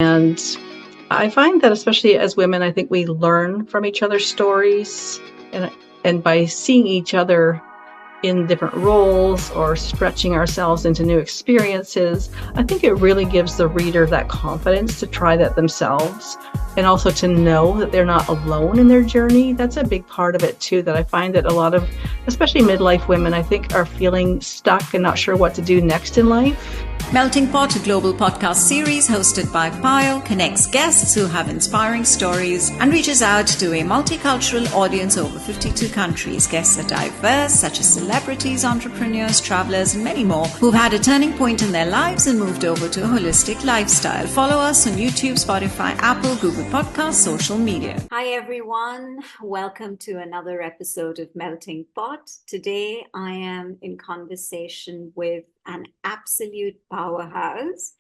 And I find that especially as women, I think we learn from each other's stories and by seeing each other in different roles or stretching ourselves into new experiences, I think it really gives the reader that confidence to try that themselves and also to know that they're not alone in their journey. That's a big part of it too, that I find that a lot of, especially midlife women, I think are feeling stuck and not sure what to do next in life. Melting Pot, a global podcast series hosted by Payal, connects guests who have inspiring stories and reaches out to a multicultural audience over 52 countries. Guests are diverse, such as celebrities, entrepreneurs, travelers, and many more who've had a turning point in their lives and moved over to a holistic lifestyle. Follow us on YouTube, Spotify, Apple, Google Podcasts, social media. Hi, everyone. Welcome to another episode of Melting Pot. Today, I am in conversation with an absolute powerhouse.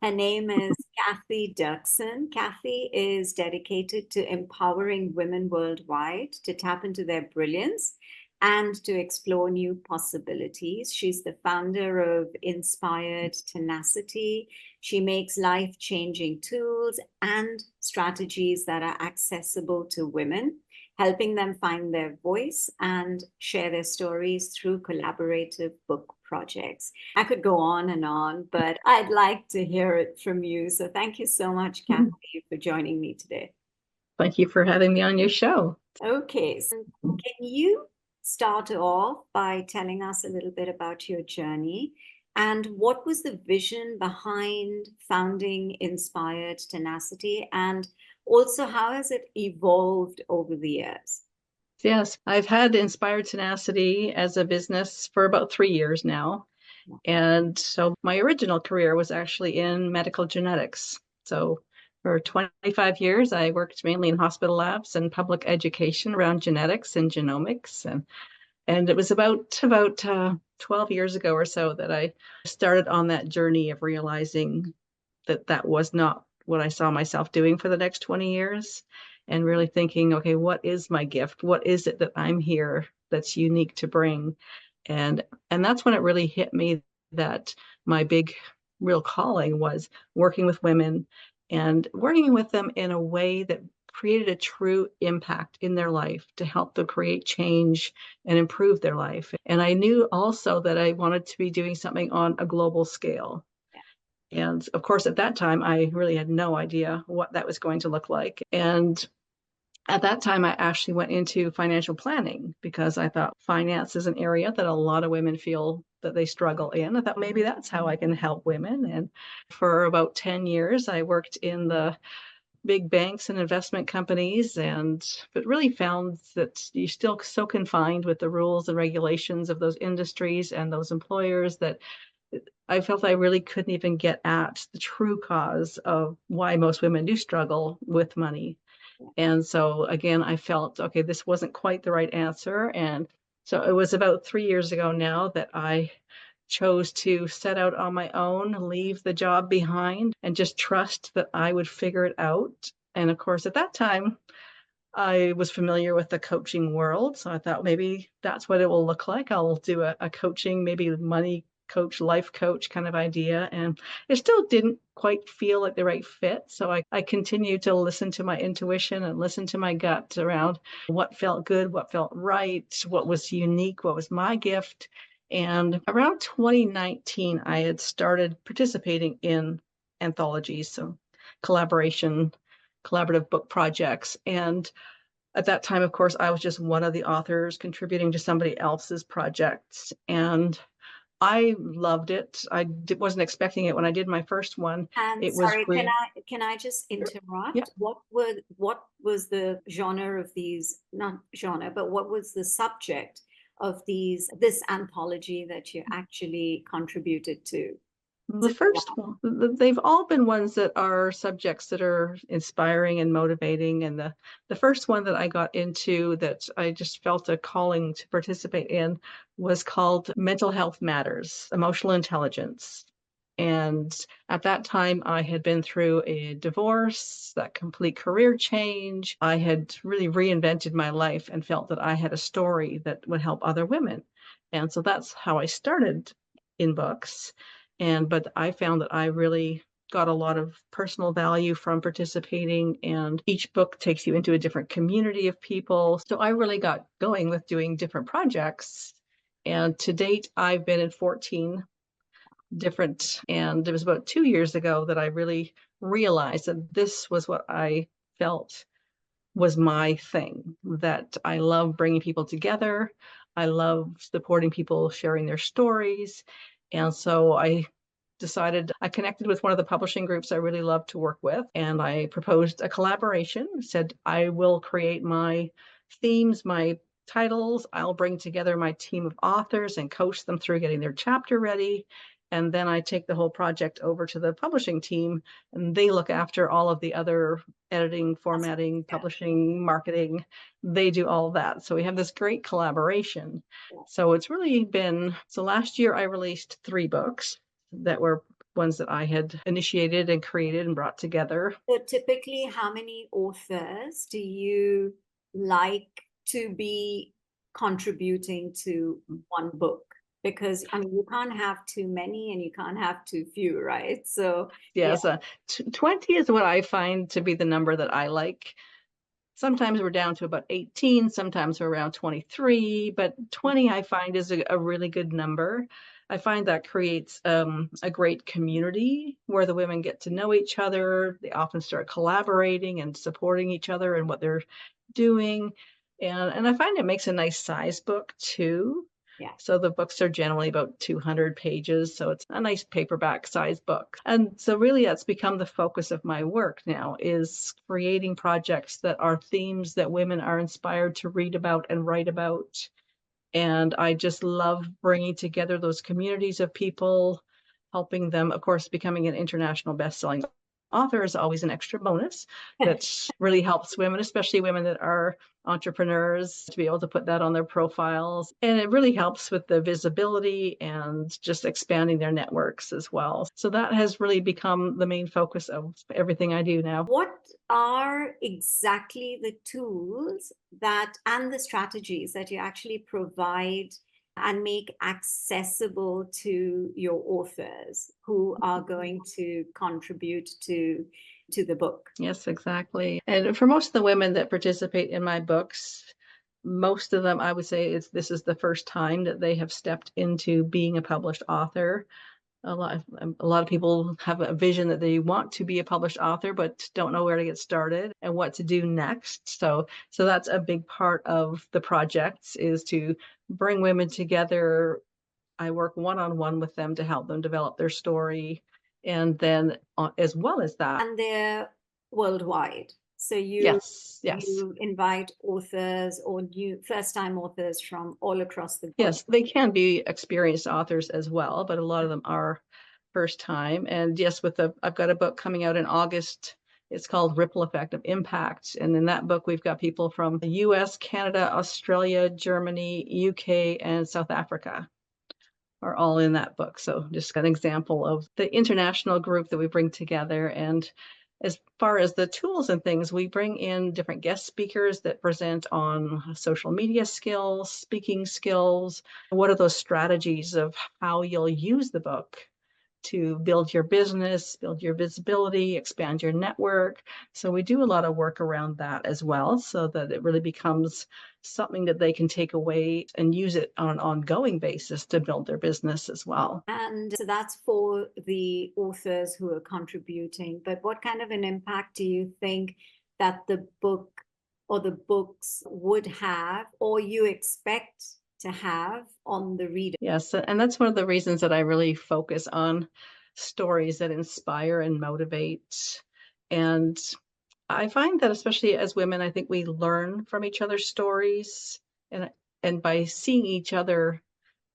Her name is Cathy Derkson. Cathy is dedicated to empowering women worldwide to tap into their brilliance and to explore new possibilities. She's the founder of Inspired Tenacity. She makes life-changing tools and strategies that are accessible to women, helping them find their voice and share their stories through collaborative book projects. I could go on, but I'd like to hear it from you. So thank you so much, Cathy, for joining me today. Thank you for having me on your show. Okay, so can you start off by telling us a little bit about your journey and what was the vision behind founding Inspired Tenacity, and also how has it evolved over the years? Yes, I've had Inspired Tenacity as a business for about 3 years now. And so my original career was actually in medical genetics. So for 25 years, I worked mainly in hospital labs and public education around genetics and genomics. And it was about 12 years ago or so that I started on that journey of realizing that that was not what I saw myself doing for the next 20 years, and really thinking, okay, what is my gift? What is it that I'm here that's unique to bring? And that's when it really hit me that my big real calling was working with women and working with them in a way that created a true impact in their life to help them create change and improve their life. And I knew also that I wanted to be doing something on a global scale. And of course, at that time, I really had no idea what that was going to look like. And at that time, I actually went into financial planning because I thought finance is an area that a lot of women feel that they struggle in. I thought maybe that's how I can help women. And for about 10 years, I worked in the big banks and investment companies, but really found that you're still so confined with the rules and regulations of those industries and those employers that I felt I really couldn't even get at the true cause of why most women do struggle with money. And so again, I felt, okay, this wasn't quite the right answer. And so it was about 3 years ago now that I chose to set out on my own, leave the job behind, and just trust that I would figure it out. And of course, at that time, I was familiar with the coaching world. So I thought maybe that's what it will look like. I'll do a coaching, maybe money coach, life coach kind of idea. And it still didn't quite feel like the right fit. So I continued to listen to my intuition and listen to my gut around what felt good, what felt right, what was unique, what was my gift. And around 2019, I had started participating in anthologies, so collaborative book projects. And at that time, of course, I was just one of the authors contributing to somebody else's projects. And I loved it. Wasn't expecting it when I did my first one. And It was sorry, great. can I just Yeah. interrupt? What was the genre of these, not genre, but what was the subject of this anthology that you actually contributed to? The first one, they've all been ones that are subjects that are inspiring and motivating. And the first one that I got into that I just felt a calling to participate in was called Mental Health Matters, Emotional Intelligence. And at that time, I had been through a divorce, that complete career change. I had really reinvented my life and felt that I had a story that would help other women. And so that's how I started in books. But I found that I really got a lot of personal value from participating, and each book takes you into a different community of people. So I really got going with doing different projects. And to date, I've been in 14 different, and it was about 2 years ago that I really realized that this was what I felt was my thing, that I love bringing people together. I love supporting people sharing their stories. And so I connected with one of the publishing groups I really love to work with, and I proposed a collaboration, said, I will create my themes, my titles. I'll bring together my team of authors and coach them through getting their chapter ready. And then I take the whole project over to the publishing team, and they look after all of the other editing, formatting, publishing, marketing. They do all of that. So we have this great collaboration. So it's really been, so last year I released 3 books that were ones that I had initiated and created and brought together. So typically, how many authors do you like to be contributing to one book? Because I mean, you can't have too many and you can't have too few, right? So yes, 20 is what I find to be the number that I like. Sometimes we're down to about 18, sometimes we're around 23, but 20 I find is a really good number. I find that creates a great community where the women get to know each other. They often start collaborating and supporting each other in what they're doing. And I find it makes a nice size book too. yeah. So the books are generally about 200 pages. So it's a nice paperback size book. And so really that's become the focus of my work now, is creating projects that are themes that women are inspired to read about and write about. And I just love bringing together those communities of people, helping them. Of course, becoming an international best-selling author is always an extra bonus that really helps women, especially women that are entrepreneurs, to be able to put that on their profiles. And it really helps with the visibility and just expanding their networks as well. So that has really become the main focus of everything I do now. What are exactly the tools that and the strategies that you actually provide and make accessible to your authors who are going to contribute to the book? Yes, exactly. And for most of the women that participate in my books, most of them, I would say, this is the first time that they have stepped into being a published author. A lot of people have a vision that they want to be a published author, but don't know where to get started and what to do next. So that's a big part of the projects, is to bring women together. I work one-on-one with them to help them develop their story. And then as well as that. And they're worldwide. So Yes. you invite authors or new first-time authors from all across the globe. Yes, they can be experienced authors as well, but a lot of them are first time. And yes, I've got a book coming out in August. It's called Ripple Effect of Impact. And in that book, we've got people from the US, Canada, Australia, Germany, UK, and South Africa are all in that book. So just an example of the international group that we bring together. And as far as the tools and things, we bring in different guest speakers that present on social media skills, speaking skills. What are those strategies of how you'll use the book to build your business, build your visibility, expand your network? So we do a lot of work around that as well, so that it really becomes something that they can take away and use it on an ongoing basis to build their business as well. And so that's for the authors who are contributing. But what kind of an impact do you think that the book or the books would have, or you expect to have, on the reader? Yes, and that's one of the reasons that I really focus on stories that inspire and motivate. And I find that especially as women, I think we learn from each other's stories, and by seeing each other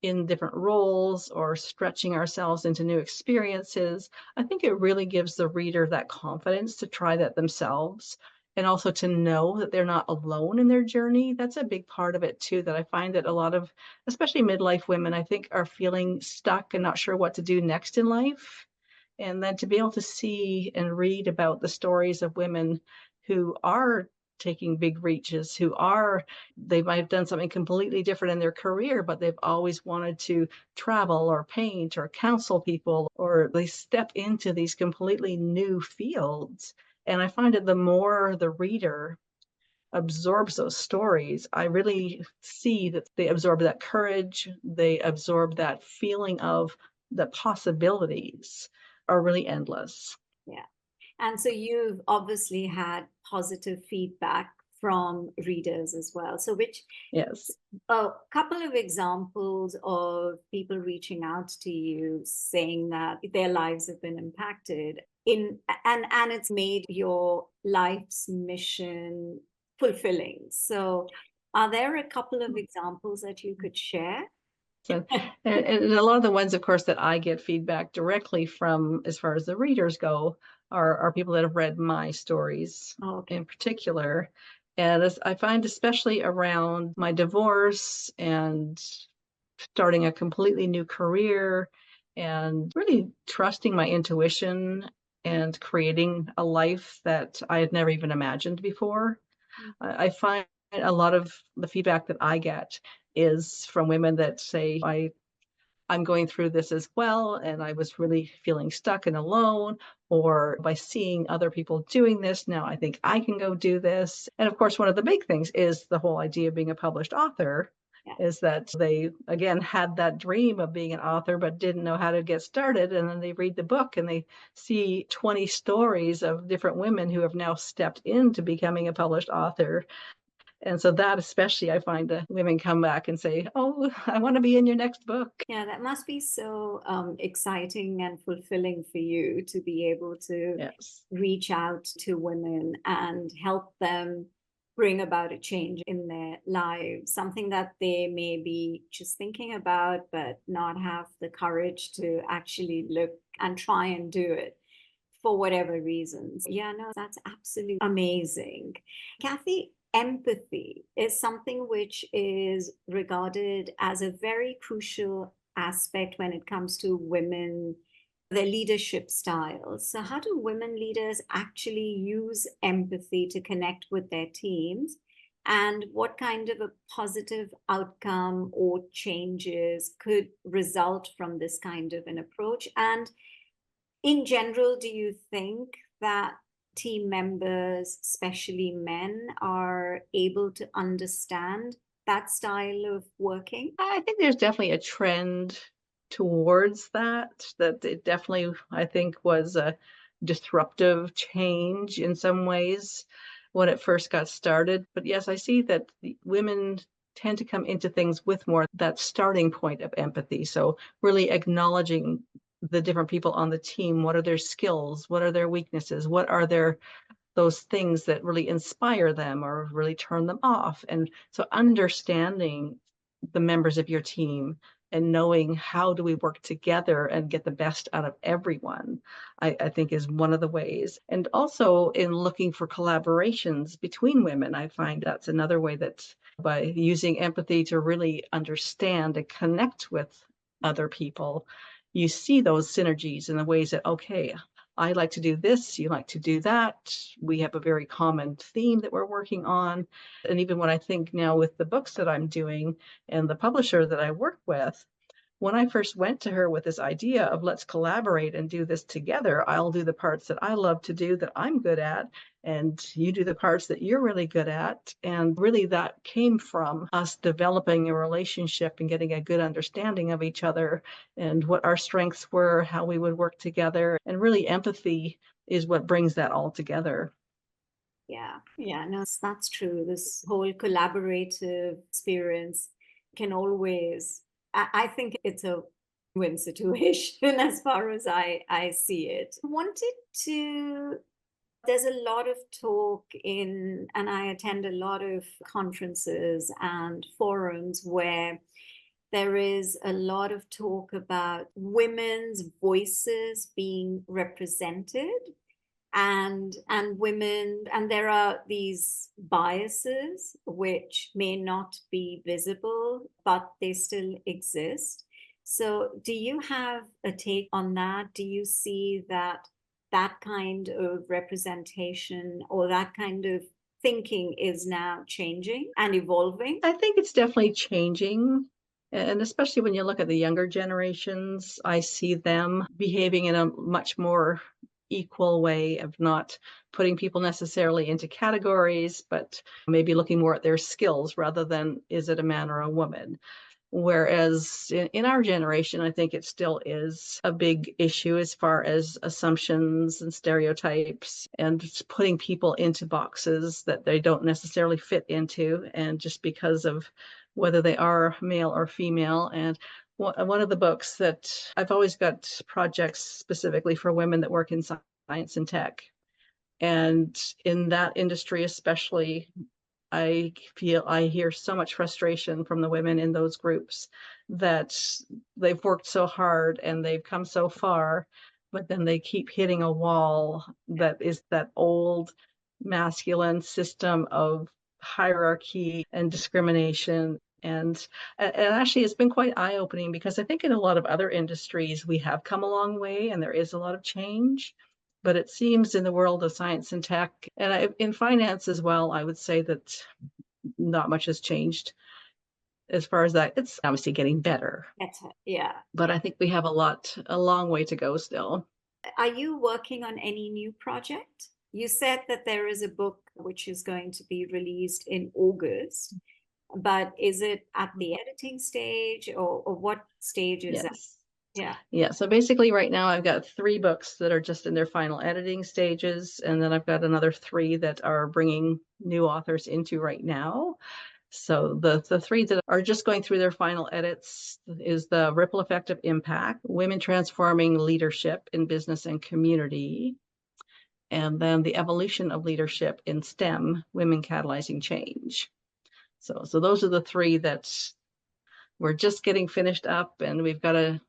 in different roles or stretching ourselves into new experiences, I think it really gives the reader that confidence to try that themselves, and also to know that they're not alone in their journey. That's a big part of it too, that I find that a lot of, especially midlife women, I think, are feeling stuck and not sure what to do next in life. And then to be able to see and read about the stories of women who are taking big reaches, they might have done something completely different in their career, but they've always wanted to travel or paint or counsel people, or they step into these completely new fields. And I find that the more the reader absorbs those stories, I really see that they absorb that courage, they absorb that feeling of the possibilities are really endless. Yeah. And so you've obviously had positive feedback from readers as well. So which Yes. a couple of examples of people reaching out to you saying that their lives have been impacted in and it's made your life's mission fulfilling. So are there a couple of examples that you could share? So, and a lot of the ones, of course, that I get feedback directly from, as far as the readers go, are people that have read my stories Okay. in particular. And as I find, especially around my divorce and starting a completely new career and really trusting my intuition and creating a life that I had never even imagined before. I find a lot of the feedback that I get is from women that say, I'm going through this as well, and I was really feeling stuck and alone, or by seeing other people doing this, now I think I can go do this. And of course, one of the big things is the whole idea of being a published author. Yeah. Is that they, again, had that dream of being an author, but didn't know how to get started. And then they read the book and they see 20 stories of different women who have now stepped into becoming a published author. And so that especially, I find the women come back and say, oh, I want to be in your next book. Yeah, that must be so exciting and fulfilling for you to be able to Yes. reach out to women and help them bring about a change in their lives, something that they may be just thinking about, but not have the courage to actually look and try and do it for whatever reasons. Yeah, no, that's absolutely amazing. Cathy, empathy is something which is regarded as a very crucial aspect when it comes to women, their leadership styles. So, how do women leaders actually use empathy to connect with their teams? And what kind of a positive outcome or changes could result from this kind of an approach? And in general, do you think that team members, especially men, are able to understand that style of working? I think there's definitely a trend towards that it definitely, I think, was a disruptive change in some ways when it first got started. But yes, I see that the women tend to come into things with more that starting point of empathy. So really acknowledging the different people on the team. What are their skills? What are their weaknesses? What are their those things that really inspire them or really turn them off? And so understanding the members of your team and knowing how do we work together and get the best out of everyone, I think is one of the ways. And also in looking for collaborations between women, I find that's another way that by using empathy to really understand and connect with other people, you see those synergies in the ways that, okay, I like to do this, you like to do that. We have a very common theme that we're working on. And even when I think now with the books that I'm doing and the publisher that I work with, when I first went to her with this idea of let's collaborate and do this together, I'll do the parts that I love to do that I'm good at, and you do the parts that you're really good at. And really, that came from us developing a relationship and getting a good understanding of each other and what our strengths were, how we would work together. And really, empathy is what brings that all together. Yeah, no, that's true. This whole collaborative experience can always, I think it's a win situation as far as I see it. I wanted to, there's a lot of talk in, and I attend a lot of conferences and forums where there is a lot of talk about women's voices being represented and women, and there are these biases which may not be visible but they still exist. So do you have a take on that? Do you see that that kind of representation or that kind of thinking is now changing and evolving? I think it's definitely changing. And especially when you look at the younger generations, I see them behaving in a much more equal way of not putting people necessarily into categories, but maybe looking more at their skills rather than is it a man or a woman. Whereas in our generation, I think it still is a big issue as far as assumptions and stereotypes and putting people into boxes that they don't necessarily fit into, and just because of whether they are male or female. And one of the books that I've always got projects specifically for women that work in science and tech. And in that industry, especially, I hear so much frustration from the women in those groups that they've worked so hard and they've come so far, but then they keep hitting a wall that is that old masculine system of hierarchy and discrimination. And actually, it's been quite eye-opening because I think in a lot of other industries, we have come a long way and there is a lot of change. But it seems in the world of science and tech, and in finance as well, I would say that not much has changed as far as that. It's obviously getting better, Yeah. but I think we have a long way to go still. Are you working on any new project? You said that there is a book which is going to be released in August, but is it at the editing stage, or what stage is it? Yes. Yeah. Yeah. So basically, right now, I've got 3 books that are just in their final editing stages. And then I've got another 3 that are bringing new authors into right now. So the 3 that are just going through their final edits is The Ripple Effect of Impact, Women Transforming Leadership in Business and Community, and then The Evolution of Leadership in STEM, Women Catalyzing Change. So those are the 3 that we're just getting finished up, and we've got a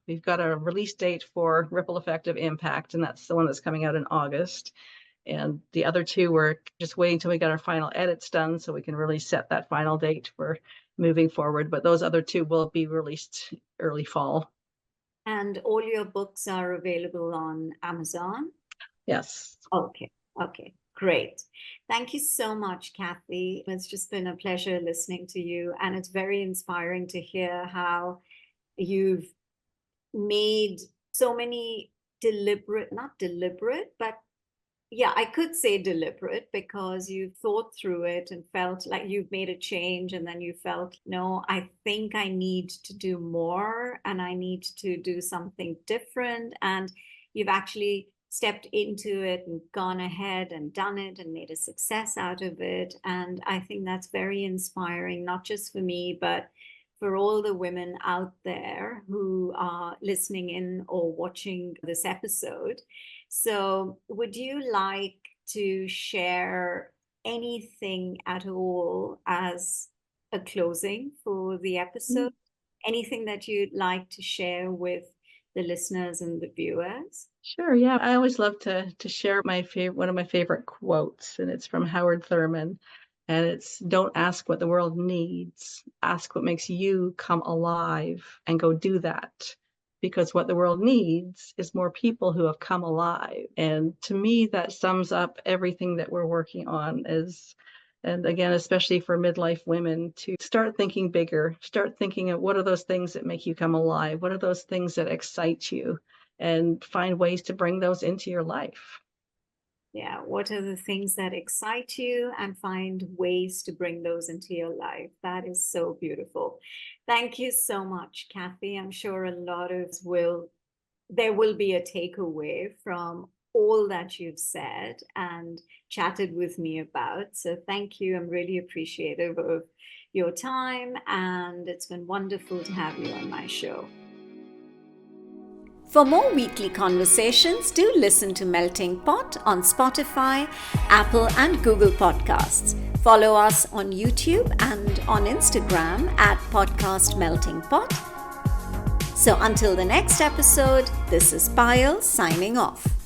release date for Ripple Effect of Impact, and that's the one that's coming out in August. And the other 2, we're just waiting till we get our final edits done so we can really set that final date for moving forward. But those other 2 will be released early fall. And all your books are available on Amazon? Yes. Okay. Great. Thank you so much, Cathy. It's just been a pleasure listening to you, and it's very inspiring to hear how you've made so many not deliberate, but yeah, I could say deliberate, because you thought through it and felt like you've made a change, and then you felt, no, I think I need to do more and I need to do something different. And you've actually stepped into it and gone ahead and done it and made a success out of it. And I think that's very inspiring, not just for me, but for all the women out there who are listening in or watching this episode. So would you like to share anything at all as a closing for the episode? Anything that you'd like to share with the listeners and the viewers? Sure. Yeah. I always love to share one of my favorite quotes, and it's from Howard Thurman. And it's, don't ask what the world needs, ask what makes you come alive, and go do that. Because what the world needs is more people who have come alive. And to me, that sums up everything that we're working on. And again, especially for midlife women, to start thinking bigger, start thinking of what are those things that make you come alive? What are those things that excite you? And find ways to bring those into your life. Yeah, what are the things that excite you, and find ways to bring those into your life. That is so beautiful. Thank you so much, Cathy. I'm sure a lot of there will be a takeaway from all that you've said and chatted with me about. So thank you. I'm really appreciative of your time, and it's been wonderful to have you on my show. For more weekly conversations, do listen to Melting Pot on Spotify, Apple, and Google Podcasts. Follow us on YouTube and on Instagram at Podcast Melting Pot. So until the next episode, this is Payal signing off.